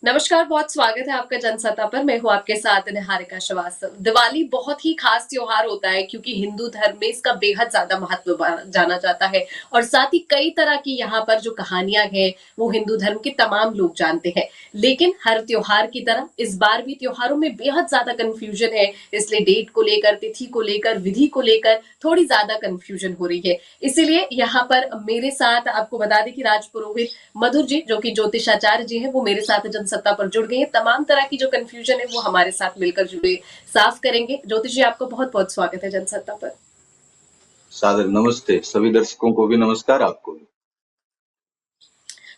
नमस्कार, बहुत स्वागत है आपका जनसत्ता पर। मैं हूँ आपके साथ निहारिका श्रीवास्तव। दिवाली बहुत ही खास त्योहार होता है क्योंकि हिंदू धर्म में इसका बेहद ज्यादा महत्व जाना जाता है और साथ ही कई तरह की यहाँ पर जो कहानियां हैं वो हिंदू धर्म के तमाम लोग जानते हैं। लेकिन हर त्योहार की तरह इस बार भी त्योहारों में बेहद ज्यादा कंफ्यूजन है, इसलिए डेट को लेकर, तिथि को लेकर, विधि को लेकर थोड़ी ज्यादा कंफ्यूजन हो रही है। इसीलिए यहाँ पर मेरे साथ आपको बता दें कि राज पुरोहित मधुर जी जो कि ज्योतिषाचार्य जी हैं वो मेरे साथ जनसत्ता पर जुड़ गए हैं। तमाम तरह की जो कंफ्यूजन है वो हमारे साथ मिलकर जुड़े साफ करेंगे। ज्योतिष जी, आपका बहुत बहुत स्वागत है जनसत्ता पर। सादर नमस्ते, सभी दर्शकों को भी नमस्कार, आपको भी।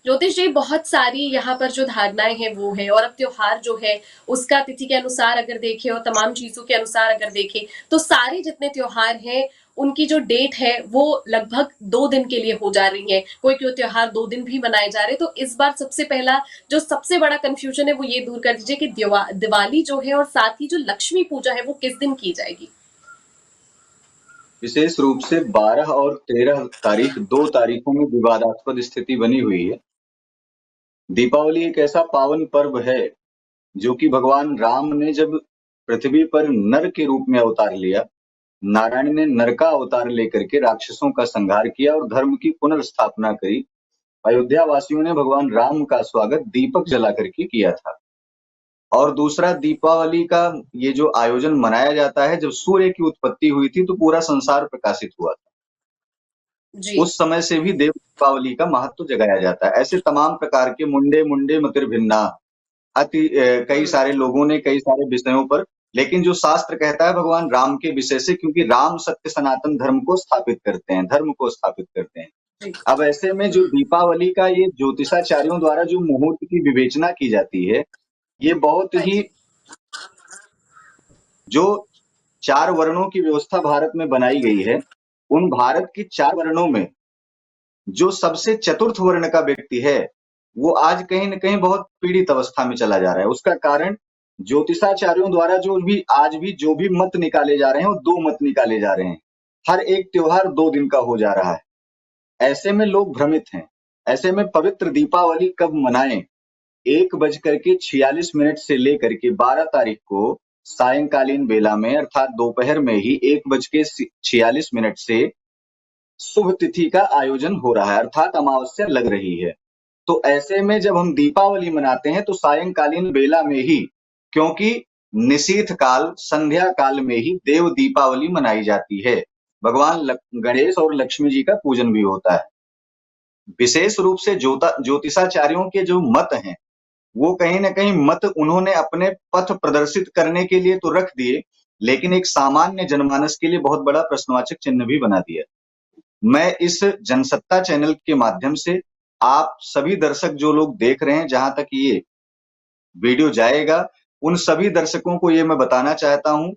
ज्योतिष जी, बहुत सारी यहाँ पर जो धारणाएं हैं वो है, और अब त्योहार जो है उसका तिथि के अनुसार अगर देखें और तमाम चीजों के अनुसार अगर देखें तो सारे जितने त्योहार हैं उनकी जो डेट है वो लगभग 2 दिन के लिए हो जा रही है। कोई कोई त्योहार 2 दिन भी मनाए जा रहे हैं। तो इस बार सबसे पहला जो सबसे बड़ा कंफ्यूजन है वो ये दूर कर दीजिए कि दिवाली जो है और साथ ही जो लक्ष्मी पूजा है वो किस दिन की जाएगी। विशेष रूप से 12 और 13 तारीख, 2 तारीखों में विवादास्पद स्थिति बनी हुई है। दीपावली एक ऐसा पावन पर्व है जो कि भगवान राम ने जब पृथ्वी पर नर के रूप में अवतार लिया, नारायण ने नर का अवतार लेकर के राक्षसों का संहार किया और धर्म की पुनर्स्थापना करी। अयोध्या वासियों ने भगवान राम का स्वागत दीपक जला करके किया था। और दूसरा, दीपावली का ये जो आयोजन मनाया जाता है, जब सूर्य की उत्पत्ति हुई थी तो पूरा संसार प्रकाशित हुआ था। जी। उस समय से भी देव दीपावली का महत्व जगाया जाता है। ऐसे तमाम प्रकार के मुंडे मुंडे मतिर्भिन्ना कई हम्म। सारे लोगों ने कई सारे विषयों पर, लेकिन जो शास्त्र कहता है भगवान राम के विषय से, क्योंकि राम सत्य सनातन धर्म को स्थापित करते हैं, धर्म को स्थापित करते हैं। जी। अब ऐसे में जो दीपावली का ये ज्योतिषाचार्यों द्वारा जो मुहूर्त की विवेचना की जाती है, ये बहुत हाँ ही, जी। जो 4 वर्णों की व्यवस्था भारत में बनाई गई है, उन भारत की 4 वर्णों में जो सबसे चतुर्थ वर्ण का व्यक्ति है, वो आज कहीं न कहीं बहुत पीड़ित अवस्था में चला जा रहा है। उसका कारण ज्योतिषाचार्यों द्वारा जो भी आज भी जो भी मत निकाले जा रहे हैं, वो 2 मत निकाले जा रहे हैं। हर एक त्योहार 2 दिन का हो जा रहा है। ऐसे में लोग भ्रमित हैं। ऐसे में पवित्र दीपावली कब मनाएं? 1:46 से लेकर के 12 तारीख को सायंकालीन बेला में, अर्थात दोपहर में ही 1:46 से शुभ तिथि का आयोजन हो रहा है, अर्थात अमावस्या लग रही है। तो ऐसे में जब हम दीपावली मनाते हैं तो सायंकालीन बेला में ही, क्योंकि निशीथ काल, संध्या काल में ही देव दीपावली मनाई जाती है। भगवान गणेश और लक्ष्मी जी का पूजन भी होता है। विशेष रूप से ज्योतिषाचार्यों के जो मत हैं, वो कहीं न कहीं मत उन्होंने अपने पथ प्रदर्शित करने के लिए तो रख दिए, लेकिन एक सामान्य जनमानस के लिए बहुत बड़ा प्रश्नवाचक चिन्ह भी बना दिया। मैं इस जनसत्ता चैनल के माध्यम से आप सभी दर्शक जो लोग देख रहे हैं, जहां तक ये वीडियो जाएगा, उन सभी दर्शकों को ये मैं बताना चाहता हूं,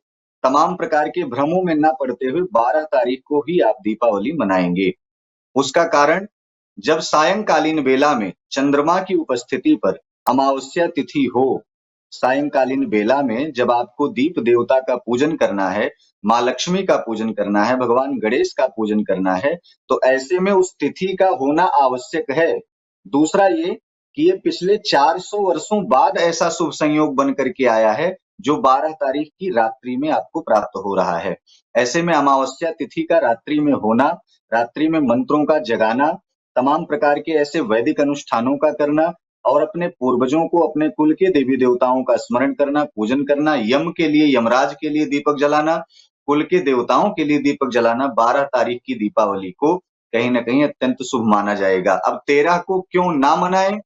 तमाम प्रकार के भ्रमों में ना पड़ते हुए 12 तारीख को ही आप दीपावली मनाएंगे। उसका कारण, जब सायंकालीन बेला में चंद्रमा की उपस्थिति पर अमावस्या तिथि हो, सायंकालीन बेला में जब आपको दीप देवता का पूजन करना है, माँ लक्ष्मी का पूजन करना है, भगवान गणेश का पूजन करना है, तो ऐसे में उस तिथि का होना आवश्यक है। दूसरा ये कि ये पिछले 400 वर्षों बाद ऐसा शुभ संयोग बन करके आया है, जो 12 तारीख की रात्रि में आपको प्राप्त हो रहा है। ऐसे में अमावस्या तिथि का रात्रि में होना, रात्रि में मंत्रों का जगाना, तमाम प्रकार के ऐसे वैदिक अनुष्ठानों का करना और अपने पूर्वजों को, अपने कुल के देवी देवताओं का स्मरण करना, पूजन करना, यम के लिए, यमराज के लिए दीपक जलाना, कुल के देवताओं के लिए दीपक जलाना 12 तारीख की दीपावली को कहीं न कहीं अत्यंत शुभ माना जाएगा। अब 13 को क्यों ना मनाएं?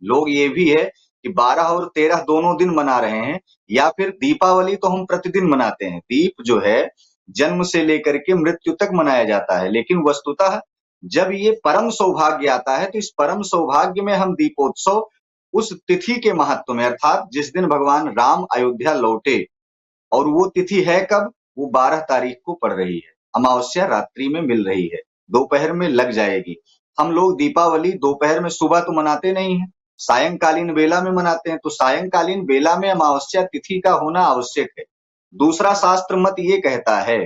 लोग ये भी है कि 12 और 13 दोनों दिन मना रहे हैं, या फिर दीपावली तो हम प्रतिदिन मनाते हैं। दीप जो है जन्म से लेकर के मृत्यु तक मनाया जाता है, लेकिन वस्तुतः जब ये परम सौभाग्य आता है तो इस परम सौभाग्य में हम दीपोत्सव उस तिथि के महत्व में, अर्थात जिस दिन भगवान राम अयोध्या लौटे, और वो तिथि है कब? वो 12 तारीख को पड़ रही है, अमावस्या रात्रि में मिल रही है, दोपहर में लग जाएगी। हम लोग दीपावली दोपहर में, सुबह तो मनाते नहीं है, सायंकालीन बेला में मनाते हैं, तो सायंकालीन बेला में अमावस्या तिथि का होना आवश्यक है। दूसरा, शास्त्र मत ये कहता है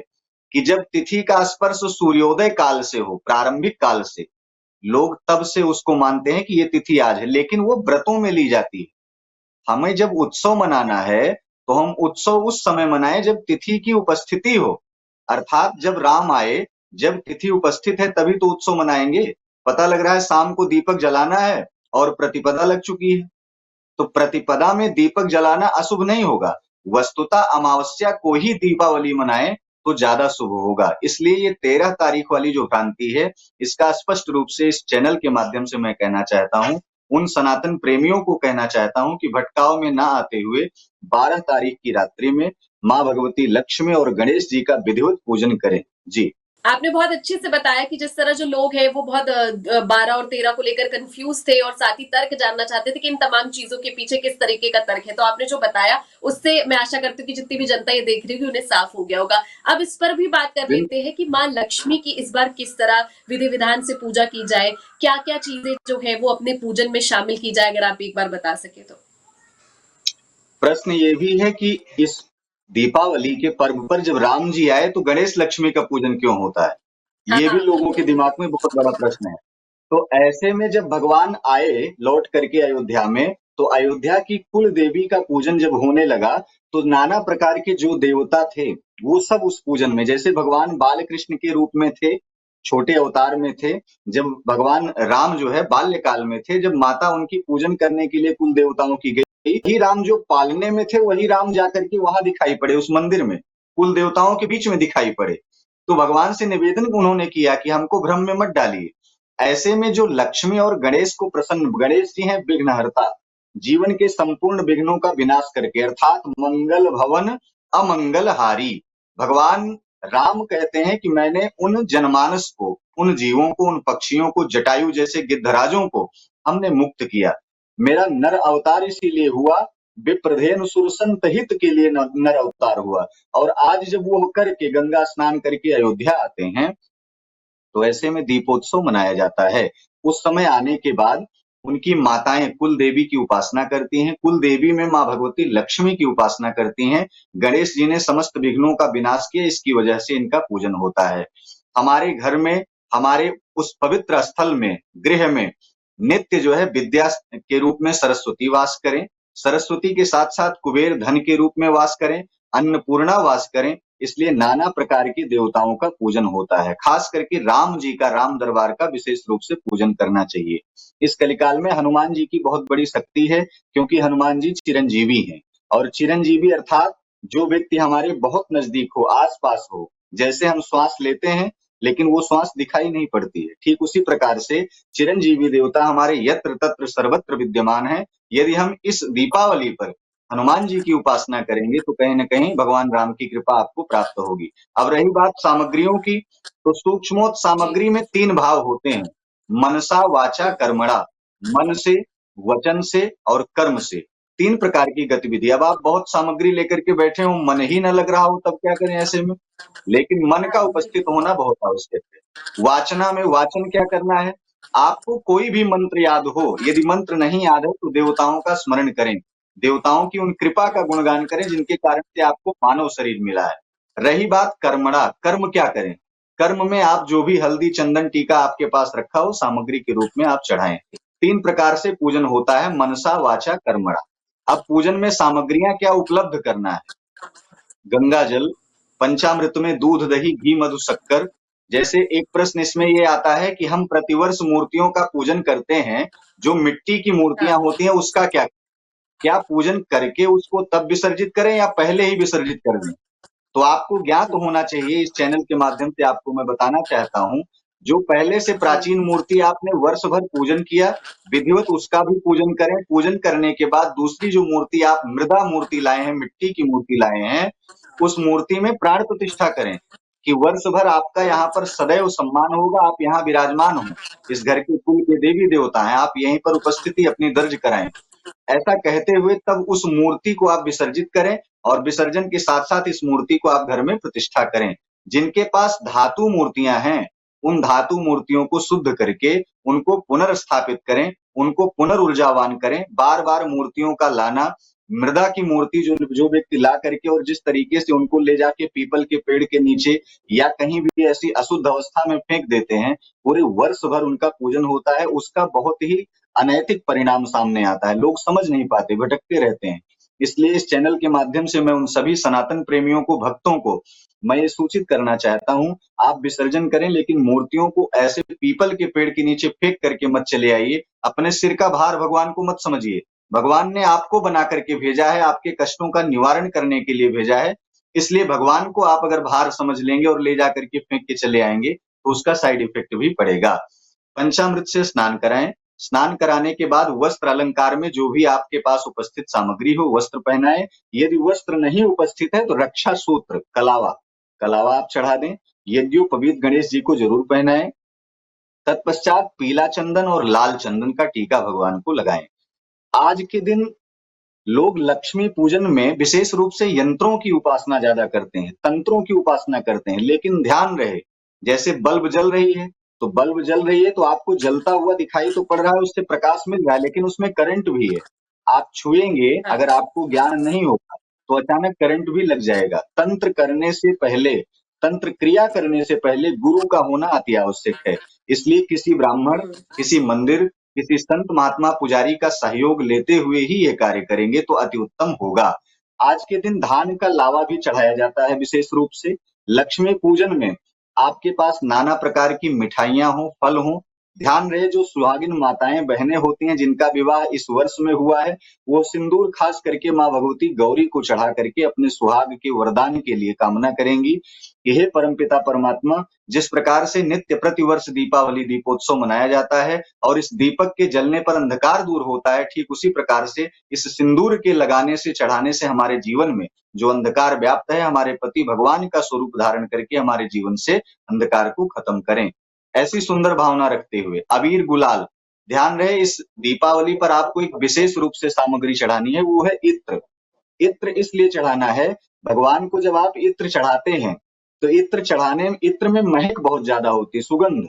कि जब तिथि का स्पर्श सूर्योदय काल से हो, प्रारंभिक काल से, लोग तब से उसको मानते हैं कि ये तिथि आज है, लेकिन वो व्रतों में ली जाती है। हमें जब उत्सव मनाना है तो हम उत्सव उस समय मनाएं जब तिथि की उपस्थिति हो, अर्थात जब राम आए, जब तिथि उपस्थित है तभी तो उत्सव मनाएंगे। पता लग रहा है शाम को दीपक जलाना है और प्रतिपदा लग चुकी है, तो प्रतिपदा में दीपक जलाना अशुभ नहीं होगा। वस्तुतः अमावस्या को ही दीपावली मनाएं तो ज्यादा शुभ होगा। इसलिए ये 13 तारीख वाली जो भ्रांति है, इसका स्पष्ट रूप से इस चैनल के माध्यम से मैं कहना चाहता हूँ, उन सनातन प्रेमियों को कहना चाहता हूँ कि भटकाव में ना आते हुए 12 तारीख की रात्रि में माँ भगवती लक्ष्मी और गणेश जी का विधिवत पूजन करें। जी। आपने बहुत अच्छे से बताया कि जिस तरह जो लोग हैं वो बहुत 12 और 13 को लेकर कंफ्यूज थे और साथ ही तर्क जानना चाहते थे कि इन तमाम चीजों के पीछे किस तरीके का तर्क है, तो आपने जो बताया उससे मैं आशा करती हूँ कि जितनी भी जनता ये देख रही होगी उन्हें साफ हो गया होगा। अब इस पर भी बात कर लेते हैं कि माँ लक्ष्मी की इस बार किस तरह विधि विधान से पूजा की जाए, क्या क्या चीजें जो है वो अपने पूजन में शामिल की जाए, अगर आप एक बार बता सके तो। प्रश्न ये भी है कि इस दीपावली के पर्व पर जब राम जी आए तो गणेश लक्ष्मी का पूजन क्यों होता है? हाँ ये भी हाँ लोगों के दिमाग में बहुत बड़ा प्रश्न है। तो ऐसे में जब भगवान आए लौट करके अयोध्या में, तो अयोध्या की कुल देवी का पूजन जब होने लगा, तो नाना प्रकार के जो देवता थे वो सब उस पूजन में, जैसे भगवान बाल कृष्ण के रूप में थे, छोटे अवतार में थे, जब भगवान राम जो है बाल्यकाल में थे, जब माता उनकी पूजन करने के लिए कुल देवताओं की गई, वही राम जो पालने में थे वही राम जाकर के वहां दिखाई पड़े, उस मंदिर में कुल देवताओं के बीच में दिखाई पड़े। तो भगवान से निवेदन उन्होंने किया कि हमको भ्रम में मत डालिए। ऐसे में जो लक्ष्मी और गणेश को प्रसन्न, गणेश जी हैं विघ्नहर्ता, जीवन के संपूर्ण विघ्नों का विनाश करके, अर्थात मंगल भवन अमंगल हारी। भगवान राम कहते हैं कि मैंने उन जनमानस को, उन जीवों को, उन पक्षियों को, जटायु जैसे गिद्धराजों को हमने मुक्त किया। मेरा नर अवतार इसीलिए हुआ, विप्रधेनु सुरसंत हित के लिए नर अवतार हुआ। और आज जब वो करके गंगा स्नान करके अयोध्या आते हैं, तो ऐसे में दीपोत्सव मनाया जाता है। उस समय आने के बाद उनकी माताएं कुल देवी की उपासना करती हैं, कुल देवी में माँ भगवती लक्ष्मी की उपासना करती हैं। गणेश जी ने समस्त विघ्नों का विनाश किया, इसकी वजह से इनका पूजन होता है। हमारे घर में, हमारे उस पवित्र स्थल में, गृह में नित्य जो है विद्या के रूप में सरस्वती वास करें, सरस्वती के साथ साथ कुबेर धन के रूप में वास करें, अन्नपूर्णा वास करें। इसलिए नाना प्रकार के देवताओं का पूजन होता है। खास करके राम जी का, राम दरबार का विशेष रूप से पूजन करना चाहिए। इस कलिकाल में हनुमान जी की बहुत बड़ी शक्ति है, क्योंकि हनुमान जी चिरंजीवी हैं। और चिरंजीवी अर्थात जो व्यक्ति हमारे बहुत नजदीक हो, आसपास हो, जैसे हम श्वास लेते हैं लेकिन वो श्वास दिखाई नहीं पड़ती है, ठीक उसी प्रकार से चिरंजीवी देवता हमारे यत्र तत्र सर्वत्र विद्यमान है। यदि हम इस दीपावली पर हनुमान जी की उपासना करेंगे तो कहीं न कहीं भगवान राम की कृपा आपको प्राप्त होगी। अब रही बात सामग्रियों की, तो सूक्ष्मोत जी सामग्री में 3 भाव होते हैं, मनसा वाचा कर्मणा। मन से, वचन से और कर्म से, 3 प्रकार की गतिविधि। अब आप बहुत सामग्री लेकर के बैठे हो, मन ही न लग रहा हो, तब क्या करें ऐसे में? लेकिन मन का उपस्थित होना बहुत आवश्यक है। वाचना में, वाचन क्या करना है? आपको कोई भी मंत्र याद हो, यदि मंत्र नहीं याद है तो देवताओं का स्मरण करें, देवताओं की उन कृपा का गुणगान करें जिनके कारण से आपको मानव शरीर मिला है। रही बात कर्मणा, कर्म क्या करें? कर्म में आप जो भी हल्दी चंदन टीका आपके पास रखा हो, सामग्री के रूप में आप चढ़ाएं। 3 प्रकार से पूजन होता है, मनसा वाचा कर्मणा। अब पूजन में सामग्रियां क्या उपलब्ध करना है? गंगा जल, पंचामृत में दूध दही घी मधु शक्कर। जैसे एक प्रश्न इसमें ये आता है कि हम प्रतिवर्ष मूर्तियों का पूजन करते हैं, जो मिट्टी की मूर्तियां हाँ होती हैं उसका क्या? क्या पूजन करके उसको तब विसर्जित करें या पहले ही विसर्जित कर दें? तो आपको ज्ञात होना चाहिए, इस चैनल के माध्यम से आपको मैं बताना चाहता हूँ, जो पहले से जी प्राचीन मूर्ति आपने वर्ष भर पूजन किया, विधिवत उसका भी पूजन करें। पूजन करने के बाद दूसरी जो मूर्ति आप मृदा मूर्ति लाए हैं, मिट्टी की मूर्ति लाए हैं, उस मूर्ति में प्राण प्रतिष्ठा करें कि वर्ष भर आपका यहाँ पर सदैव सम्मान होगा, आप यहाँ विराजमान हो, इस घर के कुल के देवी देवता हैं, आप यहीं पर उपस्थिति अपनी दर्ज कराएं। ऐसा कहते हुए तब उस मूर्ति को आप विसर्जित करें, और विसर्जन के साथ साथ इस मूर्ति को आप घर में प्रतिष्ठा करें। जिनके पास धातु मूर्तियां हैं, उन धातु मूर्तियों को शुद्ध करके उनको पुनर्स्थापित करें, उनको पुनर्ऊर्जावान करें। बार बार मूर्तियों का लाना, मृदा की मूर्ति जो जो व्यक्ति ला करके और जिस तरीके से उनको ले जाके पीपल के पेड़ के नीचे या कहीं भी ऐसी अशुद्ध अवस्था में फेंक देते हैं, पूरे वर्ष भर उनका पूजन होता है, उसका बहुत ही अनैतिक परिणाम सामने आता है। लोग समझ नहीं पाते, भटकते रहते हैं। इसलिए इस चैनल के माध्यम से मैं उन सभी सनातन प्रेमियों को, भक्तों को मैं ये सूचित करना चाहता हूँ, आप विसर्जन करें लेकिन मूर्तियों को ऐसे पीपल के पेड़ के नीचे फेंक करके मत चले आइए। अपने सिर का भार भगवान को मत समझिए। भगवान ने आपको बना करके भेजा है, आपके कष्टों का निवारण करने के लिए भेजा है। इसलिए भगवान को आप अगर भार समझ लेंगे और ले जाकर के फेंक के चले आएंगे तो उसका साइड इफेक्ट भी पड़ेगा। पंचामृत से स्नान कराएं। स्नान कराने के बाद वस्त्र अलंकार में जो भी आपके पास उपस्थित सामग्री हो वस्त्र पहनाएं। यदि वस्त्र नहीं उपस्थित है तो रक्षा सूत्र कलावा कलावा आप चढ़ा दें। यज्ञोपवीत गणेश जी को जरूर पहनाएं। तत्पश्चात पीला चंदन और लाल चंदन का टीका भगवान को लगाएं। आज के दिन लोग लक्ष्मी पूजन में विशेष रूप से यंत्रों की उपासना ज्यादा करते हैं, तंत्रों की उपासना करते हैं, लेकिन ध्यान रहे, जैसे बल्ब जल रही है तो बल्ब जल रही है तो आपको जलता हुआ दिखाई तो पड़ रहा है, उससे प्रकाश मिल रहा है, लेकिन उसमें करंट भी है। आप छुएंगे, हाँ। अगर आपको ज्ञान नहीं होगा तो अचानक करंट भी लग जाएगा। तंत्र करने से पहले, तंत्र क्रिया करने से पहले गुरु का होना अति आवश्यक है। इसलिए किसी ब्राह्मण, हम्म। किसी मंदिर, किसी संत महात्मा पुजारी का सहयोग लेते हुए ही ये कार्य करेंगे तो अति उत्तम होगा। आज के दिन धान का लावा भी चढ़ाया जाता है विशेष रूप से। लक्ष्मी पूजन में आपके पास नाना प्रकार की मिठाइयां हो, फल हो। ध्यान रहे, जो सुहागिन माताएं बहनें होती हैं जिनका विवाह इस वर्ष में हुआ है, वो सिंदूर खास करके माँ भगवती गौरी को चढ़ा करके अपने सुहाग के वरदान के लिए कामना करेंगी कि हे परमपिता परमात्मा, जिस प्रकार से नित्य प्रतिवर्ष दीपावली दीपोत्सव मनाया जाता है और इस दीपक के जलने पर अंधकार दूर होता है, ठीक उसी प्रकार से इस सिंदूर के लगाने से, चढ़ाने से हमारे जीवन में जो अंधकार व्याप्त है, हमारे पति भगवान का स्वरूप धारण करके हमारे जीवन से अंधकार को खत्म करें। ऐसी सुंदर भावना रखते हुए अबीर गुलाल, ध्यान रहे इस दीपावली पर आपको एक विशेष रूप से सामग्री चढ़ानी है, वो है इत्र। इत्र इसलिए चढ़ाना है, भगवान को जब आप इत्र चढ़ाते हैं तो इत्र चढ़ाने, इत्र में महक बहुत ज्यादा होती है, सुगंध।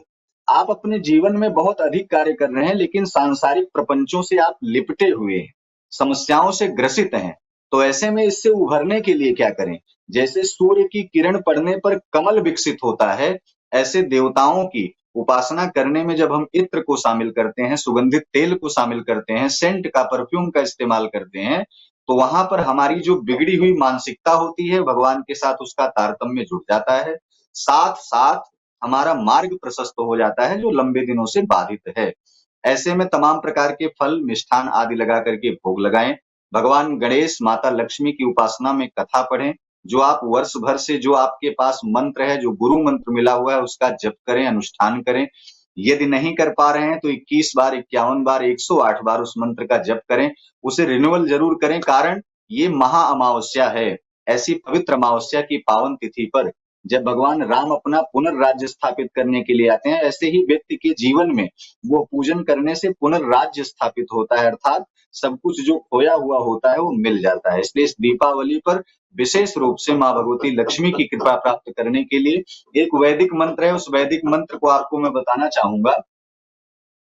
आप अपने जीवन में बहुत अधिक कार्य कर रहे हैं लेकिन सांसारिक प्रपंचों से आप लिपटे हुए हैं, समस्याओं से ग्रसित हैं, तो ऐसे में इससे उभरने के लिए क्या करें? जैसे सूर्य की किरण पड़ने पर कमल विकसित होता है, ऐसे देवताओं की उपासना करने में जब हम इत्र को शामिल करते हैं, सुगंधित तेल को शामिल करते हैं, सेंट का, परफ्यूम का इस्तेमाल करते हैं, तो वहां पर हमारी जो बिगड़ी हुई मानसिकता होती है भगवान के साथ उसका तारतम्य जुड़ जाता है। साथ साथ हमारा मार्ग प्रशस्त हो जाता है जो लंबे दिनों से बाधित है। ऐसे में तमाम प्रकार के फल, मिष्ठान आदि लगा करके भोग लगाएं। भगवान गणेश, माता लक्ष्मी की उपासना में कथा पढ़ें। जो आप वर्ष भर से, जो आपके पास मंत्र है, जो गुरु मंत्र मिला हुआ है, उसका जप करें, अनुष्ठान करें। यदि नहीं कर पा रहे हैं तो 21 बार, 51 बार, 108 बार उस मंत्र का जप करें। उसे रिन्यूअल जरूर करें, कारण ये महा अमावस्या है। ऐसी पवित्र अमावस्या की पावन तिथि पर जब भगवान राम अपना पुनर्राज्य स्थापित करने के लिए आते हैं, ऐसे ही व्यक्ति के जीवन में वो पूजन करने से पुनर्राज्य स्थापित होता है, अर्थात सब कुछ जो खोया हुआ होता है वो मिल जाता है। इसलिए इस दीपावली पर विशेष रूप से माँ भगवती लक्ष्मी की कृपा प्राप्त करने के लिए एक वैदिक मंत्र है, उस वैदिक मंत्र को आपको मैं बताना चाहूंगा।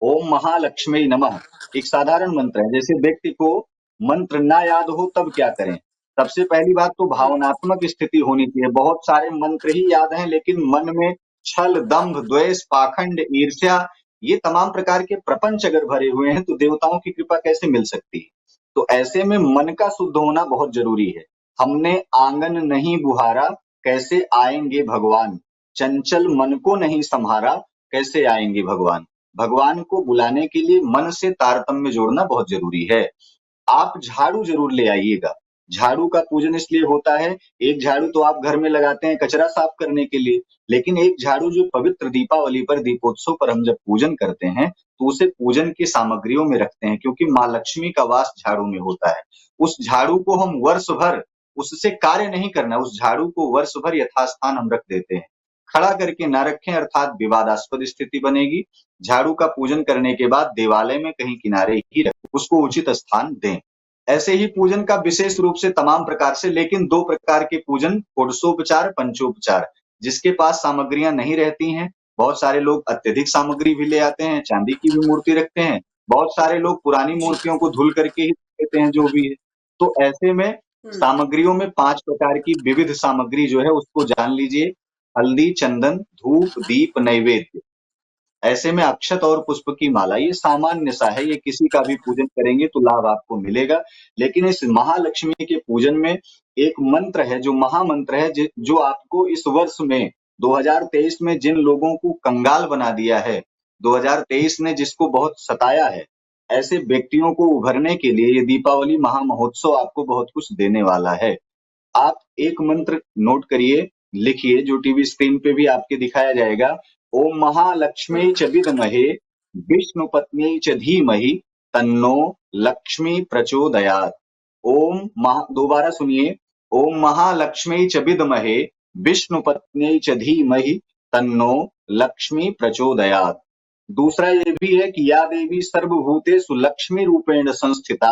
ओम महालक्ष्मी नमः एक साधारण मंत्र है। जैसे व्यक्ति को मंत्र ना याद हो तब क्या करें? सबसे पहली बात तो हम्म। भावनात्मक स्थिति होनी चाहिए। बहुत सारे मंत्र ही याद हैं लेकिन मन में छल, दंभ, द्वेष, पाखंड, ईर्ष्या, ये तमाम प्रकार के प्रपंच अगर भरे हुए हैं तो देवताओं की कृपा कैसे मिल सकती है? तो ऐसे में मन का शुद्ध होना बहुत जरूरी है। हमने आंगन नहीं बुहारा, कैसे आएंगे भगवान? चंचल मन को नहीं संहारा, कैसे आएंगे भगवान? भगवान को बुलाने के लिए मन से तारतम्य जोड़ना बहुत जरूरी है। आप झाड़ू जरूर ले आइएगा। झाड़ू का पूजन इसलिए होता है, एक झाड़ू तो आप घर में लगाते हैं कचरा साफ करने के लिए, लेकिन एक झाड़ू जो पवित्र दीपावली पर, दीपोत्सव पर हम जब पूजन करते हैं तो उसे पूजन की सामग्रियों में रखते हैं, क्योंकि माँ लक्ष्मी का वास झाड़ू में होता है। उस झाड़ू को हम वर्ष भर, उससे कार्य नहीं करना, उस झाड़ू को वर्ष भर यथास्थान हम रख देते हैं। खड़ा करके ना रखें, अर्थात विवादास्पद स्थिति बनेगी। झाड़ू का पूजन करने के बाद देवालय में कहीं किनारे ही रखें, उसको उचित स्थान दें। ऐसे ही पूजन का विशेष रूप से तमाम प्रकार से, लेकिन दो प्रकार के पूजन, षोडशोपचार, पंचोपचार। जिसके पास सामग्रियां नहीं रहती हैं, बहुत सारे लोग अत्यधिक सामग्री भी ले आते हैं, चांदी की भी मूर्ति रखते हैं, बहुत सारे लोग पुरानी मूर्तियों को धुल करके ही देते हैं जो भी है। तो ऐसे में हम्म। सामग्रियों में 5 प्रकार की विविध सामग्री जो है उसको जान लीजिए। हल्दी, चंदन, धूप, दीप, नैवेद्य। ऐसे में अक्षत और पुष्प की माला ये सामान्य सा है, ये किसी का भी पूजन करेंगे तो लाभ आपको मिलेगा। लेकिन इस महालक्ष्मी के पूजन में एक मंत्र है, जो महामंत्र है, जो आपको इस वर्ष में 2023 में जिन लोगों को कंगाल बना दिया है, 2023 ने जिसको बहुत सताया है, ऐसे व्यक्तियों को उभरने के लिए ये दीपावली महामहोत्सव आपको बहुत कुछ देने वाला है। आप एक मंत्र नोट करिए, लिखिए, जो टीवी स्क्रीन पे भी आपके दिखाया जाएगा। ओम महालक्ष्मी च विद्महे विष्णु पत्नी च धीमहि तन्नो लक्ष्मी प्रचोदयात्। दोबारा सुनिए। ओम महालक्ष्मी च विद्महे विष्णु पत्नी च धीमहि तन्नो लक्ष्मी प्रचोदयात्। दूसरा ये भी है कि या देवी सर्वभूतेषु लक्ष्मी रूपेण संस्थिता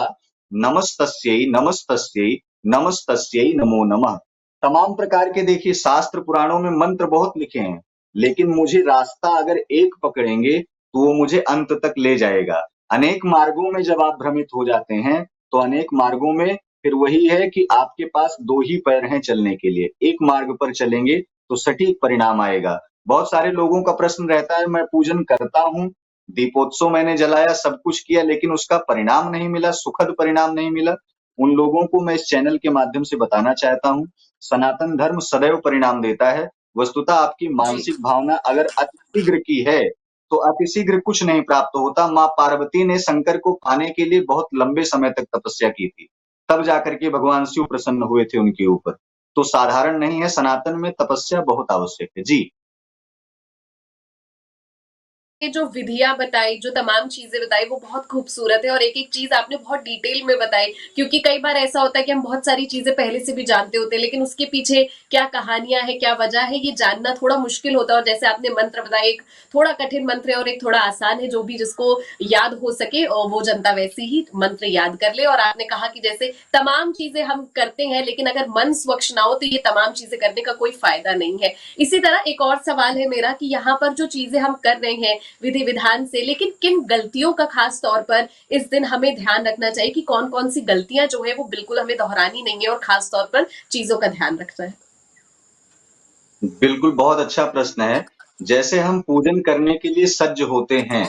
नमस्तस्यै नमस्तस्यै नमस्तस्यै नमो नमः। तमाम प्रकार के देखिए शास्त्र पुराणों में मंत्र बहुत लिखे हैं, लेकिन मुझे रास्ता अगर एक पकड़ेंगे तो वो मुझे अंत तक ले जाएगा। अनेक मार्गों में जब आप भ्रमित हो जाते हैं तो अनेक मार्गों में फिर वही है कि आपके पास 2 ही पैर हैं चलने के लिए। एक मार्ग पर चलेंगे तो सटीक परिणाम आएगा। बहुत सारे लोगों का प्रश्न रहता है, मैं पूजन करता हूँ, दीपोत्सव मैंने जलाया, सब कुछ किया, लेकिन उसका परिणाम नहीं मिला, सुखद परिणाम नहीं मिला। उन लोगों को मैं इस चैनल के माध्यम से बताना चाहता हूँ, सनातन धर्म सदैव परिणाम देता है। वस्तुतः आपकी जी। मानसिक भावना अगर अतिशीघ्र की है तो अतिशीघ्र कुछ नहीं प्राप्त होता। माँ पार्वती ने शंकर को पाने के लिए बहुत लंबे समय तक तपस्या की थी, तब जाकर के भगवान शिव प्रसन्न हुए थे उनके ऊपर। तो साधारण नहीं है, सनातन में तपस्या बहुत आवश्यक है। जी। ये जो विधियां बताई, जो तमाम चीजें बताई, वो बहुत खूबसूरत है और एक एक चीज आपने बहुत डिटेल में बताई। क्योंकि कई बार ऐसा होता है कि हम बहुत सारी चीजें पहले से भी जानते होते हैं, लेकिन उसके पीछे क्या कहानियां हैं, क्या वजह है, ये जानना थोड़ा मुश्किल होता है। और जैसे आपने मंत्र बताया, एक थोड़ा कठिन मंत्र है और एक थोड़ा आसान है, जो भी जिसको याद हो सके और वो जनता वैसे ही मंत्र याद कर ले। और आपने कहा कि जैसे तमाम चीजें हम करते हैं, लेकिन अगर मन स्वच्छ ना हो तो ये तमाम चीजें करने का कोई फायदा नहीं है। इसी तरह एक और सवाल है मेरा कि यहाँ पर जो चीजें हम कर रहे हैं विधि विधान से, लेकिन किन गलतियों का खास तौर पर इस दिन हमें ध्यान रखना चाहिए कि कौन कौन सी गलतियां जो है वो बिल्कुल हमें दोहरानी नहीं है और खास तौर पर चीजों का ध्यान रखना है। बिल्कुल, बहुत अच्छा प्रश्न है। जैसे हम पूजन करने के लिए सज्ज होते हैं,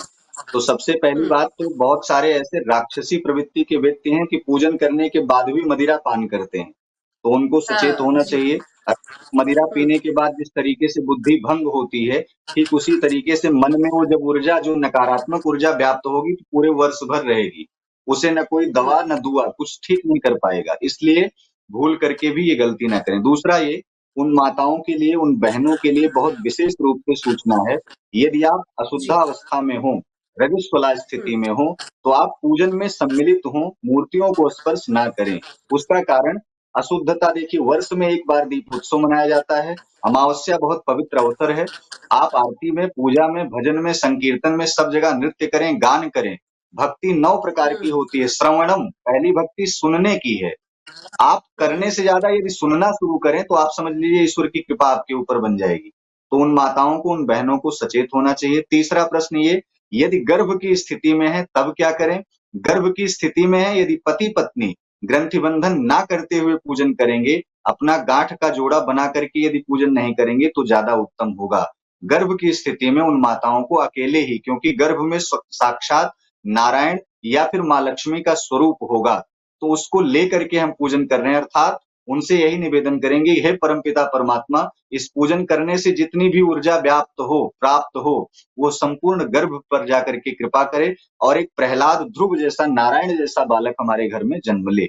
तो सबसे पहली बात तो बहुत सारे ऐसे राक्षसी प्रवृत्ति के व्यक्ति हैं कि पूजन करने के बाद भी मदिरा पान करते हैं, तो उनको सचेत हाँ होना जी। चाहिए। मदिरा पीने के बाद जिस तरीके से बुद्धि भंग होती है, ठीक उसी तरीके से मन में वो जब ऊर्जा, जो नकारात्मक ऊर्जा व्याप्त होगी, तो पूरे वर्ष भर रहेगी। उसे न कोई दवा न दुआ कुछ ठीक नहीं कर पाएगा। इसलिए भूल करके भी ये गलती ना करें। दूसरा ये, उन माताओं के लिए, उन बहनों के लिए बहुत विशेष रूप से सूचना है, यदि आप जी। अशुद्धावस्था में हो, रजस्वला स्थिति में हो, तो आप पूजन में सम्मिलित हों, मूर्तियों को स्पर्श ना करें। उसका कारण अशुद्धता, देखिए वर्ष में एक बार दीपोत्सव मनाया जाता है, अमावस्या बहुत पवित्र अवसर है। आप आरती में, पूजा में, भजन में, संकीर्तन में सब जगह नृत्य करें, गान करें। भक्ति 9 प्रकार की होती है। श्रवणम, पहली भक्ति सुनने की है। आप करने से ज्यादा यदि सुनना शुरू करें तो आप समझ लीजिए ईश्वर की कृपा आपके ऊपर बन जाएगी। तो उन माताओं को, उन बहनों को सचेत होना चाहिए। तीसरा प्रश्न ये, यदि गर्भ की स्थिति में है तब क्या करें? गर्भ की स्थिति में है, यदि पति पत्नी ग्रंथि बंधन ना करते हुए पूजन करेंगे, अपना गांठ का जोड़ा बना करके यदि पूजन नहीं करेंगे तो ज्यादा उत्तम होगा। गर्भ की स्थिति में उन माताओं को अकेले ही, क्योंकि गर्भ में साक्षात नारायण या फिर माँ लक्ष्मी का स्वरूप होगा, तो उसको लेकर के हम पूजन कर रहे हैं। अर्थात उनसे यही निवेदन करेंगे, हे परमपिता परमात्मा, इस पूजन करने से जितनी भी ऊर्जा व्याप्त हो, प्राप्त हो, वो संपूर्ण गर्भ पर जाकर के कृपा करे और एक प्रहलाद, ध्रुव जैसा, नारायण जैसा बालक हमारे घर में जन्म ले।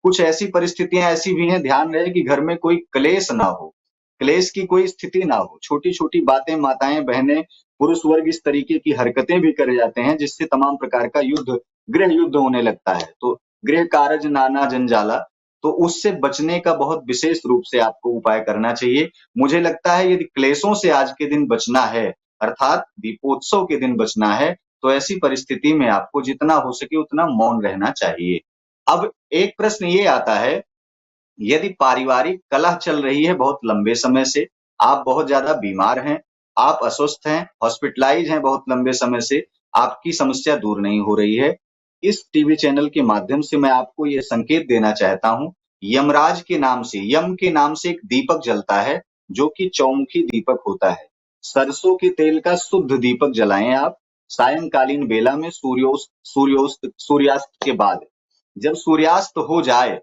कुछ ऐसी परिस्थितियां ऐसी भी हैं, ध्यान रहे कि घर में कोई क्लेश ना हो, क्लेश की कोई स्थिति ना हो। छोटी छोटी बातें माताएं, बहनें, पुरुष वर्ग इस तरीके की हरकतें भी कर जाते हैं, जिससे तमाम प्रकार का युद्ध, गृह युद्ध होने लगता है। तो गृह कारज नाना जंजाला, तो उससे बचने का बहुत विशेष रूप से आपको उपाय करना चाहिए। मुझे लगता है यदि क्लेशों से आज के दिन बचना है, अर्थात दीपोत्सव के दिन बचना है, तो ऐसी परिस्थिति में आपको जितना हो सके उतना मौन रहना चाहिए। अब एक प्रश्न ये आता है, यदि पारिवारिक कलह चल रही है बहुत लंबे समय से, आप बहुत ज्यादा बीमार हैं, आप अस्वस्थ हैं, हॉस्पिटलाइज हैं बहुत लंबे समय से, आपकी समस्या दूर नहीं हो रही है, इस टीवी चैनल के माध्यम से मैं आपको ये संकेत देना चाहता हूं, यमराज के नाम से, यम के नाम से एक दीपक जलता है जो कि चौमुखी दीपक होता है। सरसों के तेल का शुद्ध दीपक जलाएं आप सायंकालीन बेला में सूर्यास्त के बाद। जब सूर्यास्त हो जाए,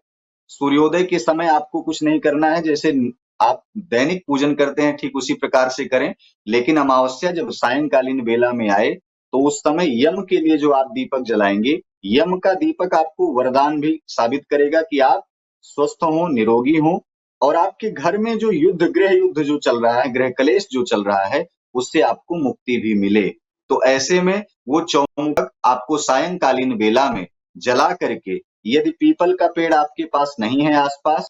सूर्योदय के समय आपको कुछ नहीं करना है, जैसे आप दैनिक पूजन करते हैं ठीक उसी प्रकार से करें, लेकिन अमावस्या जब सायंकालीन बेला में आए तो उस समय यम के लिए जो आप दीपक जलाएंगे, यम का दीपक आपको वरदान भी साबित करेगा कि आप स्वस्थ हो, निरोगी हो और आपके घर में जो गृह युद्ध जो चल रहा है, गृह कलेश जो चल रहा है, उससे आपको मुक्ति भी मिले। तो ऐसे में वो चौमुखक आपको सायंकालीन बेला में जला करके, यदि पीपल का पेड़ आपके पास नहीं है आसपास,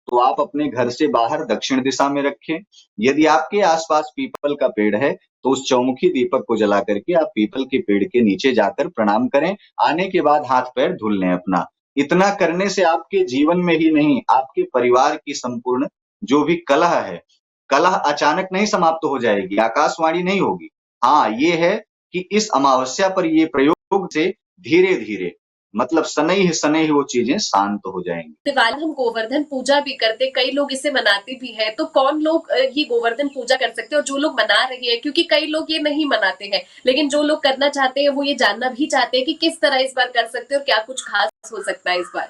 तो आप अपने घर से बाहर दक्षिण दिशा में रखें। यदि आपके आसपास पीपल का पेड़ है, तो उस चौमुखी दीपक को जला करके आप पीपल के पेड़ के नीचे जाकर प्रणाम करें। आने के बाद हाथ पैर धुल लें अपना। इतना करने से आपके जीवन में ही नहीं, आपके परिवार की संपूर्ण जो भी कलह है, कलह अचानक नहीं समाप्त हो जाएगी, आकाशवाणी नहीं होगी। हाँ, ये है कि इस अमावस्या पर ये प्रयोग से धीरे धीरे, मतलब शनैः शनैः वो चीजें शांत हो जाएंगी। दिवाली हम गोवर्धन पूजा भी करते, कई लोग इसे मनाते भी हैं, तो कौन लोग ये गोवर्धन पूजा कर सकते हैं और जो लोग मना रहे हैं, क्योंकि कई लोग ये नहीं मनाते हैं, लेकिन जो लोग करना चाहते हैं वो ये जानना भी चाहते हैं कि किस तरह इस बार कर सकते हैं और क्या कुछ खास हो सकता है इस बार।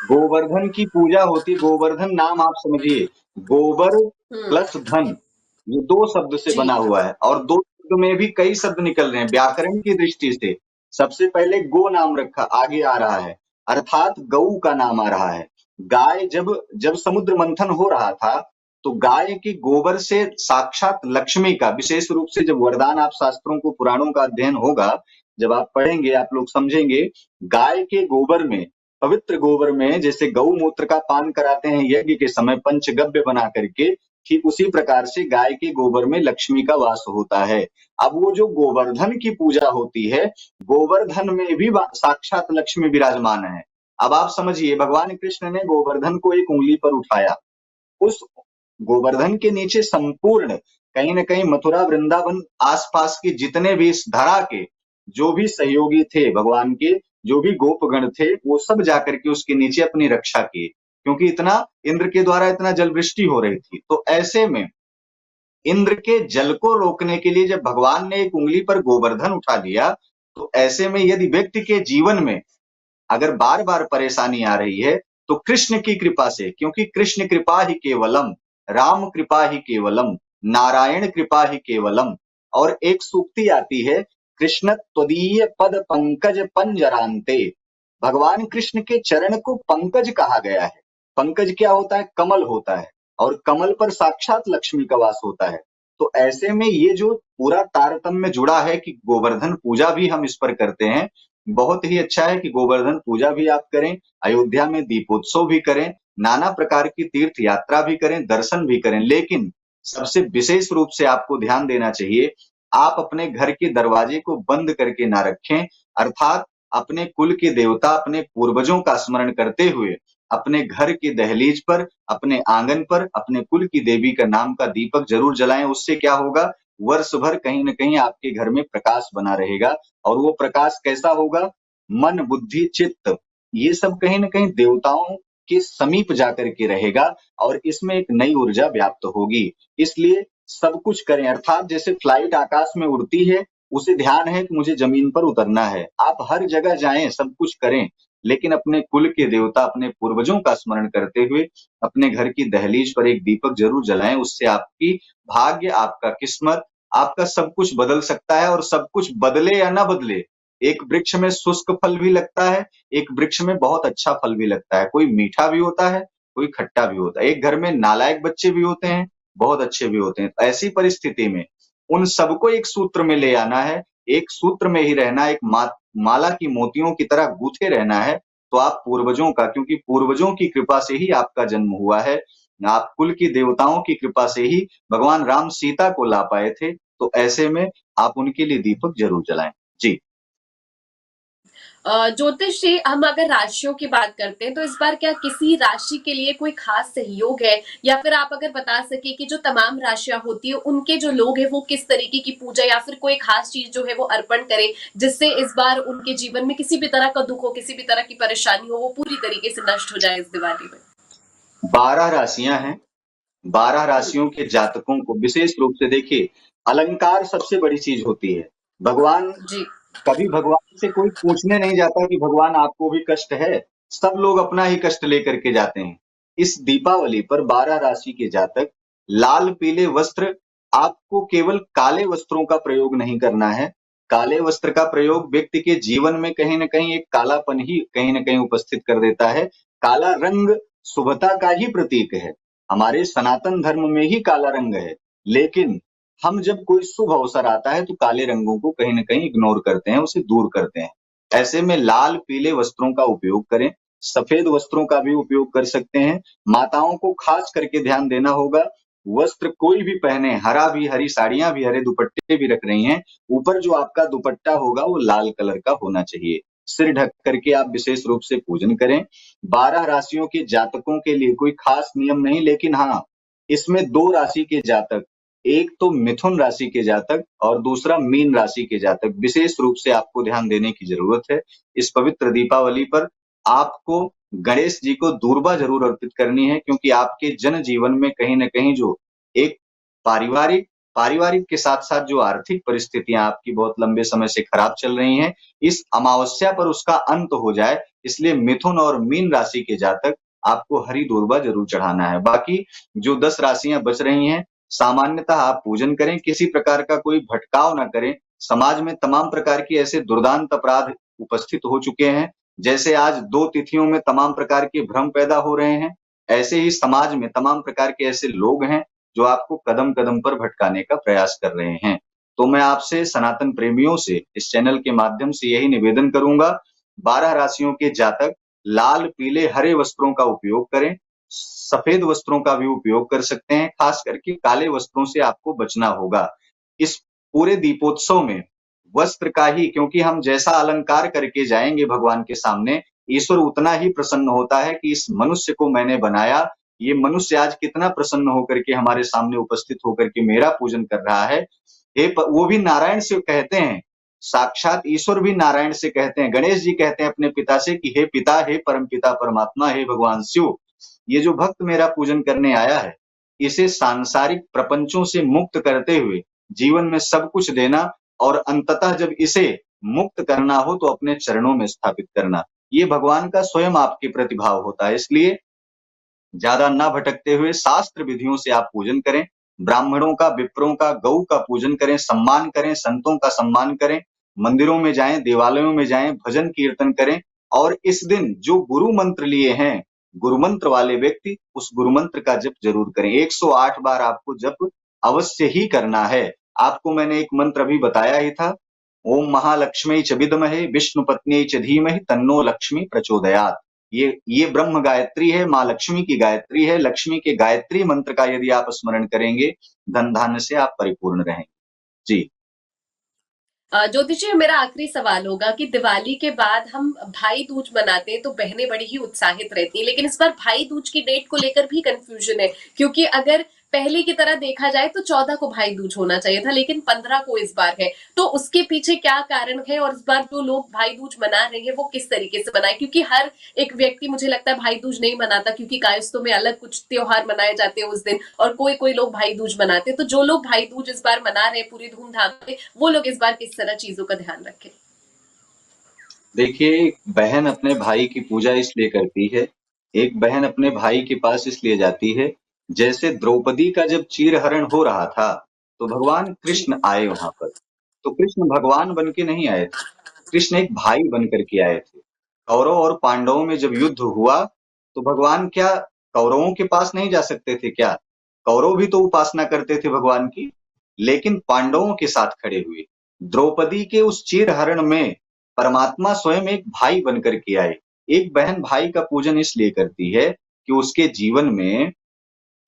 गोवर्धन की पूजा होती, गोवर्धन नाम आप समझिए, गोबर हम्म। प्लस धन, ये दो शब्द से जी। बना हुआ है और दो शब्द में भी कई शब्द निकल रहे हैं व्याकरण की दृष्टि से। सबसे पहले गो नाम रखा आगे आ रहा है, अर्थात गऊ का नाम आ रहा है। गाय जब जब समुद्र मंथन हो रहा था, तो गाय के गोबर से साक्षात लक्ष्मी का विशेष रूप से जब वरदान, आप शास्त्रों को पुराणों का अध्ययन होगा, जब आप पढ़ेंगे आप लोग समझेंगे, गाय के गोबर में, पवित्र गोबर में, जैसे गौमूत्र का पान कराते हैं यज्ञ के समय पंचगव्य बना करके, ठीक उसी प्रकार से गाय के गोबर में लक्ष्मी का वास होता है। अब वो जो गोवर्धन की पूजा होती है, गोवर्धन में भी साक्षात लक्ष्मी विराजमान है। अब आप समझिए, भगवान कृष्ण ने गोवर्धन को एक उंगली पर उठाया, उस गोवर्धन के नीचे संपूर्ण कहीं न कहीं मथुरा वृंदावन आसपास के जितने भी इस धरा के जो भी सहयोगी थे भगवान के, जो भी गोपगण थे, वो सब जाकर के उसके नीचे अपनी रक्षा किए, क्योंकि इतना इंद्र के द्वारा इतना जल वृष्टि हो रही थी। तो ऐसे में इंद्र के जल को रोकने के लिए जब भगवान ने एक उंगली पर गोवर्धन उठा लिया, तो ऐसे में यदि व्यक्ति के जीवन में अगर बार बार परेशानी आ रही है, तो कृष्ण की कृपा से, क्योंकि कृष्ण कृपा ही केवलम, राम कृपा ही केवलम, नारायण कृपा ही केवलम। और एक सूक्ति आती है, कृष्ण त्वदीय पद पंकज पंजरांते, भगवान कृष्ण के चरण को पंकज कहा गया है। पंकज क्या होता है? कमल होता है, और कमल पर साक्षात लक्ष्मी का वास होता है। तो ऐसे में ये जो पूरा तारतम्य जुड़ा है कि गोवर्धन पूजा भी हम इस पर करते हैं, बहुत ही अच्छा है कि गोवर्धन पूजा भी आप करें, अयोध्या में दीपोत्सव भी करें, नाना प्रकार की तीर्थ यात्रा भी करें, दर्शन भी करें, लेकिन सबसे विशेष रूप से आपको ध्यान देना चाहिए, आप अपने घर के दरवाजे को बंद करके ना रखें, अर्थात अपने कुल के देवता, अपने पूर्वजों का स्मरण करते हुए अपने घर के दहलीज पर, अपने आंगन पर, अपने कुल की देवी का नाम का दीपक जरूर जलाएं। उससे क्या होगा, वर्ष भर कहीं न कहीं आपके घर में प्रकाश बना रहेगा। और वो प्रकाश कैसा होगा? मन, बुद्धि, चित्त, ये सब कहीं न कहीं देवताओं के समीप जाकर के रहेगा और इसमें एक नई ऊर्जा व्याप्त होगी। इसलिए सब कुछ करें, अर्थात जैसे फ्लाइट आकाश में उड़ती है, उसे ध्यान है कि मुझे जमीन पर उतरना है। आप हर जगह जाएं, सब कुछ करें, लेकिन अपने कुल के देवता, अपने पूर्वजों का स्मरण करते हुए अपने घर की दहलीज पर एक दीपक जरूर जलाएं। उससे आपकी भाग्य, आपका किस्मत, आपका सब कुछ बदल सकता है। और सब कुछ बदले या ना बदले, एक वृक्ष में शुष्क फल भी लगता है, एक वृक्ष में बहुत अच्छा फल भी लगता है। कोई मीठा भी होता है, कोई खट्टा भी होता है। एक घर में नालायक बच्चे भी होते हैं, बहुत अच्छे भी होते हैं। ऐसी परिस्थिति में उन सबको एक सूत्र में ले आना है, एक सूत्र में ही रहना, एक माला की मोतियों की तरह गूंथे रहना है। तो आप पूर्वजों का, क्योंकि पूर्वजों की कृपा से ही आपका जन्म हुआ है, आप कुल की देवताओं की कृपा से ही भगवान राम सीता को ला पाए थे। तो ऐसे में आप उनके लिए दीपक जरूर जलाएं। जी। ज्योतिष जी, हम अगर राशियों की बात करते हैं तो इस बार क्या किसी राशि के लिए कोई खास सहयोग है, या फिर आप अगर बता सके कि जो तमाम राशियां होती है उनके जो लोग हैं वो किस तरीके की पूजा या फिर कोई खास चीज जो है वो अर्पण करें, जिससे इस बार उनके जीवन में किसी भी तरह का दुख हो, किसी भी तरह की परेशानी हो, वो पूरी तरीके से नष्ट हो जाए इस दिवाली में। 12 राशियां हैं। 12 राशियों के जातकों को विशेष रूप से देखिए, अलंकार सबसे बड़ी चीज होती है। भगवान जी। कभी भगवान से कोई पूछने नहीं जाता कि भगवान आपको भी कष्ट है। सब लोग अपना ही कष्ट लेकर के जाते हैं। इस दीपावली पर 12 राशि के जातक लाल पीले वस्त्र, आपको केवल काले वस्त्रों का प्रयोग नहीं करना है। काले वस्त्र का प्रयोग व्यक्ति के जीवन में कहीं न कहीं एक कालापन ही कहीं न कहीं उपस्थित कर देता है। काला रंग शुभता का ही प्रतीक है। हमारे सनातन धर्म में ही काला रंग है। लेकिन हम जब कोई शुभ अवसर आता है तो काले रंगों को कहीं न कहीं इग्नोर करते हैं, उसे दूर करते हैं। ऐसे में लाल पीले वस्त्रों का उपयोग करें, सफेद वस्त्रों का भी उपयोग कर सकते हैं। माताओं को खास करके ध्यान देना होगा, वस्त्र कोई भी पहने, हरा भी, हरी साड़ियाँ भी, हरे दुपट्टे भी रख रही हैं, ऊपर जो आपका दुपट्टा होगा वो लाल कलर का होना चाहिए। सिर ढक करके आप विशेष रूप से पूजन करें। 12 राशियों के जातकों के लिए कोई खास नियम नहीं, लेकिन हाँ, इसमें 2 राशि के जातक, एक तो मिथुन राशि के जातक और दूसरा मीन राशि के जातक, विशेष रूप से आपको ध्यान देने की जरूरत है। इस पवित्र दीपावली पर आपको गणेश जी को दूर्वा जरूर अर्पित करनी है, क्योंकि आपके जन जीवन में कहीं न कहीं जो एक पारिवारिक पारिवारिक के साथ-साथ जो आर्थिक परिस्थितियाँ आपकी बहुत लंबे समय से खराब चल रही हैं, इस अमावस्या पर उसका अंत हो जाए, इसलिए मिथुन और मीन राशि के जातक आपको हरी दूर्वा जरूर चढ़ाना है। बाकी जो 10 राशियाँ बच रही हैं, सामान्यतः आप पूजन करें, किसी प्रकार का कोई भटकाव ना करें। समाज में तमाम प्रकार की ऐसे दुर्दांत अपराध उपस्थित हो चुके हैं, जैसे आज 2 तिथियों में तमाम प्रकार के भ्रम पैदा हो रहे हैं, ऐसे ही समाज में तमाम प्रकार के ऐसे लोग हैं, जो आपको कदम-कदम पर भटकाने का प्रयास कर रहे हैं। तो मैं आपसे सनातन प्रेमियों से इस चैनल के माध्यम से यही निवेदन करूँगा, 12 राशियों के जातक लाल, पीले, हरे वस्त्रों का उपयोग करें, सफेद वस्त्रों का भी उपयोग कर सकते हैं, खास करके काले वस्त्रों से आपको बचना होगा। इस पूरे दीपोत्सव में वस्त्र का ही, क्योंकि हम जैसा अलंकार करके जाएँगे भगवान के सामने, ईश्वर उतना ही प्रसन्न होता है कि इस मनुष्य को मैंने बनाया, ये मनुष्य आज कितना प्रसन्न होकर के हमारे सामने उपस्थित होकर के मेरा पूजन कर रहा है। वो भी नारायण से कहते हैं, साक्षात ईश्वर भी नारायण से कहते हैं, गणेश जी कहते हैं अपने पिता से कि हे पिता, हे परमपिता परमात्मा, हे भगवान शिव, ये जो भक्त मेरा पूजन करने आया है, इसे सांसारिक प्रपंचों से मुक्त करते हुए जीवन में सब कुछ देना, और अंततः जब इसे मुक्त करना हो तो अपने चरणों में स्थापित करना। ये भगवान का स्वयं आपके प्रति भाव होता है। इसलिए ज्यादा ना भटकते हुए शास्त्र विधियों से आप पूजन करें। ब्राह्मणों का, विप्रों का, गौ का पूजन करें, सम्मान करें, संतों का सम्मान करें, मंदिरों में जाएं, देवालयों में जाएं, भजन कीर्तन करें, और इस दिन जो गुरु मंत्र लिए हैं, गुरु मंत्र वाले व्यक्ति उस गुरु मंत्र का जप जरूर करें। 108 बार आपको जप अवश्य ही करना है। आपको मैंने एक मंत्र अभी बताया ही था, ओम महालक्ष्मी च विद्महे विष्णु पत्नी च धीमहि तन्नो लक्ष्मी प्रचोदयात्। ये ब्रह्म गायत्री है, माँ लक्ष्मी की गायत्री है। लक्ष्मी के गायत्री मंत्र का यदि आप स्मरण करेंगे, धन धान्य से आप परिपूर्ण रहेंगे। जी। ज्योतिष जी, मेरा आखिरी सवाल होगा कि दिवाली के बाद हम भाई दूज मनाते हैं तो बहनें बड़ी ही उत्साहित रहती हैं, लेकिन इस बार भाई दूज की डेट को लेकर भी कंफ्यूजन है, क्योंकि अगर पहले की तरह देखा जाए तो 14 को भाई दूज होना चाहिए था, लेकिन 15 को इस बार है। तो उसके पीछे क्या कारण है, और इस बार जो लोग भाई दूज मना रहे हैं वो किस तरीके से मनाए, क्योंकि हर एक व्यक्ति मुझे लगता है भाई दूज नहीं मनाता, क्योंकि कायस्थों में अलग कुछ त्योहार मनाए जाते हैं उस दिन, और कोई कोई लोग भाई दूज मनाते हैं। तो जो लोग भाई दूज इस बार मना रहे हैं पूरी धूमधाम से, वो लोग इस बार किस तरह चीजों का ध्यान रखें। देखिए, बहन अपने भाई की पूजा इसलिए करती है, एक बहन अपने भाई के पास इसलिए जाती है, जैसे द्रौपदी का जब चीरहरण हो रहा था, तो भगवान जी। कृष्ण आए वहां पर। तो कृष्ण भगवान बन के नहीं आए थे, कृष्ण एक भाई बन करके आए थे। कौरव और पांडवों में जब युद्ध हुआ, तो भगवान क्या कौरवों के पास नहीं जा सकते थे क्या? कौरव भी तो उपासना करते थे भगवान की, लेकिन पांडवों के साथ खड़े हुए। द्रौपदी के उस चीरहरण में परमात्मा स्वयं एक भाई बनकर के आए। एक बहन भाई का पूजन इसलिए करती है कि उसके जीवन में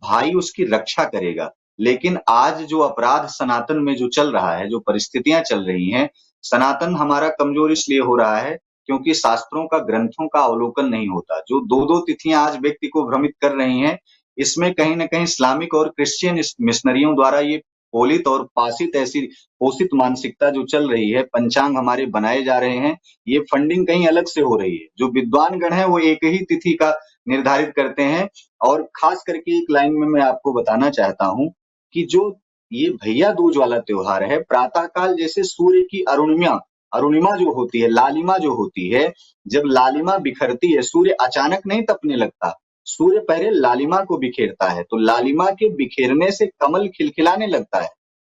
भाई उसकी रक्षा करेगा। लेकिन आज जो अपराध सनातन में जो चल रहा है, जो परिस्थितियां चल रही हैं, सनातन हमारा कमजोर इसलिए हो रहा है क्योंकि शास्त्रों का, ग्रंथों का अवलोकन नहीं होता। जो 2-2 तिथियां आज व्यक्ति को भ्रमित कर रही हैं, इसमें कहीं न कहीं इस्लामिक और क्रिश्चियन मिशनरियों द्वारा ये पोलित और पासित ऐसी पोषित मानसिकता जो चल रही है, पंचांग हमारे बनाए जा रहे हैं, ये फंडिंग कहीं अलग से हो रही है। जो विद्वान गण हैं वो एक ही तिथि का निर्धारित करते हैं और खास करके एक लाइन में मैं आपको बताना चाहता हूँ कि जो ये भैया दूज वाला त्योहार है, प्रातः काल जैसे सूर्य की अरुणिमा जो होती है, लालिमा जो होती है, जब लालिमा बिखरती है, सूर्य अचानक नहीं तपने लगता, सूर्य पहले लालिमा को बिखेरता है, तो लालिमा के बिखेरने से कमल खिलखिलाने लगता है।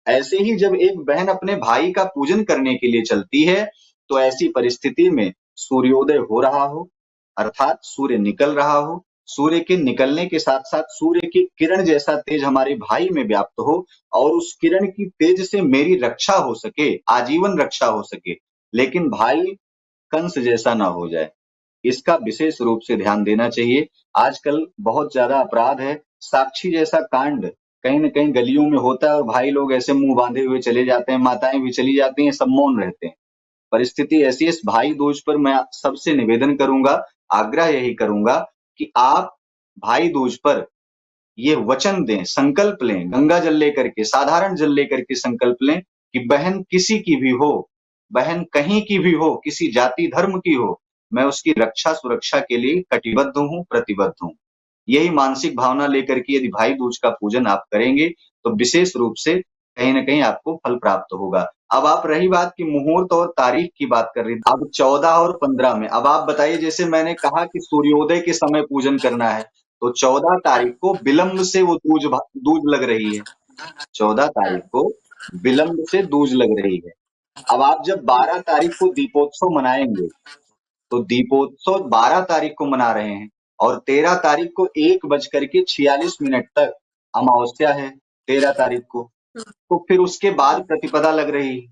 ऐसे ही जब एक बहन अपने भाई का पूजन करने के लिए चलती है, तो ऐसी परिस्थिति में सूर्योदय हो रहा हो, अर्थात सूर्य निकल रहा हो, सूर्य के निकलने के साथ-साथ सूर्य की किरण जैसा तेज हमारे भाई में व्याप्त हो और उस किरण की तेज से मेरी रक्षा हो सके, आजीवन रक्षा हो सके, लेकिन भाई कंस जैसा ना हो जाए। इसका विशेष रूप से ध्यान देना चाहिए। आजकल बहुत ज़्यादा अपराध है, साक्षी जैसा कांड कहीं न कहीं गलियों में होता है और भाई लोग ऐसे मुँह बांधे हुए चले जाते हैं, माताएँ भी चली जाती हैं, सब मौन रहते हैं। परिस्थिति ऐसी है, इस भाई दूज पर मैं सबसे निवेदन करूँगा, आग्रह यही करूँगा कि आप भाई दूज पर ये वचन दें, संकल्प लें, गंगा जल लेकर के, साधारण जल लेकर के संकल्प लें कि बहन किसी की भी हो, बहन कहीं की भी हो, किसी जाति धर्म की हो, मैं उसकी रक्षा सुरक्षा के लिए कटिबद्ध हूँ, प्रतिबद्ध हूँ। यही मानसिक भावना लेकर के यदि भाई दूज का पूजन आप करेंगे, तो विशेष रूप से कहीं न कहीं आपको फल प्राप्त होगा। अब आप रही बात कि मुहूर्त और तारीख की बात कर रही थी, अब 14 और 15 में, अब आप बताइए जैसे मैंने कहा कि सूर्योदय के समय पूजन करना है, तो 14 तारीख को विलंब से वो दूज लग रही है। 14 तारीख हाँ, को विलंब से दूज लग रही है। अब आप जब 12 तारीख को दीपोत्सव मनाएँगे, तो दीपोत्सव 12 तारीख को मना रहे हैं और 13 तारीख को 1 बज करके 46 मिनट तक अमावस्या है 13 तारीख को। तो फिर उसके बाद प्रतिपदा लग रही है।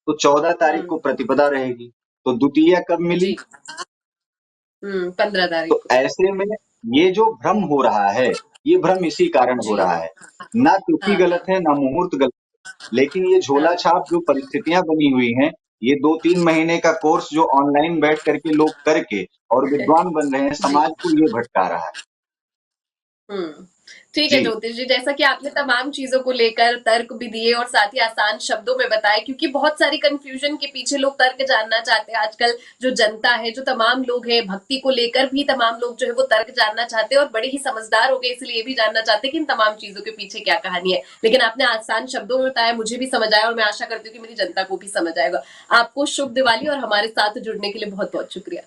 तो 14 तारीख को हुँ, प्रतिपदा रहेगी। तो द्वितीया कब मिली? जी, 15 तारीख तो को। ऐसे में ये जो भ्रम हो रहा है, ये भ्रम इसी कारण हो जी, रहा है। ना तिथि हाँ, गलत हाँ, है, ना मुहूर्त गलत, लेकिन ये झोला हाँ। छाप जो परिस्थितियाँ बनी हुई हैं, ये 2-3 महीने का कोर्स जो ऑनलाइन बैठ करके लोग करके और विद्वान बन रहे हैं, जी। समाज को ये भटका रहा है। हुँ। ठीक है जी, ज्योतिष जी, जैसा कि आपने तमाम चीज़ों को लेकर तर्क भी दिए और साथ ही आसान शब्दों में बताया क्योंकि बहुत सारी कन्फ्यूज़न के पीछे लोग तर्क जानना चाहते हैं। आजकल जो जनता है, जो तमाम लोग हैं, भक्ति को लेकर भी तमाम लोग जो है वो तर्क जानना चाहते हैं और बड़े ही समझदार हो गए इसलिए ये भी जानना चाहते हैं कि इन तमाम चीज़ों के पीछे क्या कहानी है। लेकिन आपने आसान शब्दों में बताया, मुझे भी समझ आया और मैं आशा करती हूँ कि मेरी जनता को भी समझ आएगा। आपको शुभ दिवाली और हमारे साथ जुड़ने के लिए बहुत-बहुत शुक्रिया।